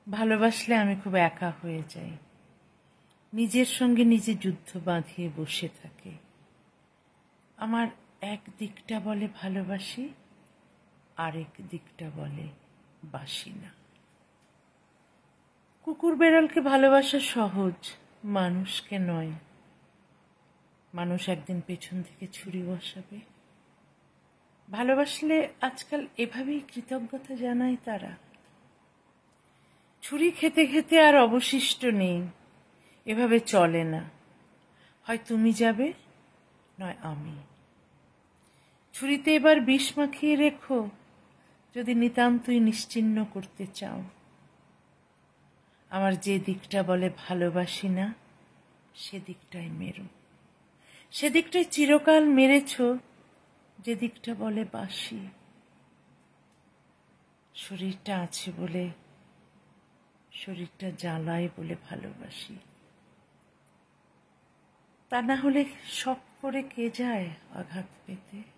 ভালোবাসলে আমি খুব একা হয়ে যাই, নিজের সঙ্গে নিজে যুদ্ধ বাঁধিয়ে বসে থাকি। আমার এক দিকটা বলে ভালোবাসি, আরেক দিকটা বলে বাসি না। কুকুর বেড়ালকে ভালোবাসা সহজ, মানুষকে নয়। মানুষ একদিন পেছন থেকে ছুরি বসাবে। ভালোবাসলে আজকাল এভাবেই কৃতজ্ঞতা জানায় তারা। ছুরি খেতে খেতে আর অবশিষ্ট নেই, এভাবে চলে না। হয় তুমি যাবে, নয় আমি। ছুরিতে এবার বিষ মাখিয়ে রেখো, যদি নিতান্তই নিশ্চিহ্ন করতে চাও। আমার যে দিকটা বলে ভালোবাসি না, সেদিকটাই মেরো। সেদিকটাই চিরকাল মেরেছ, যে দিকটা বলে বাসি। শরীরটা আছে বলে, শরীরটা জ্বালায় বলে ভালোবাসি। তা না হলে শখ করে কে যায় আঘাত পেতে।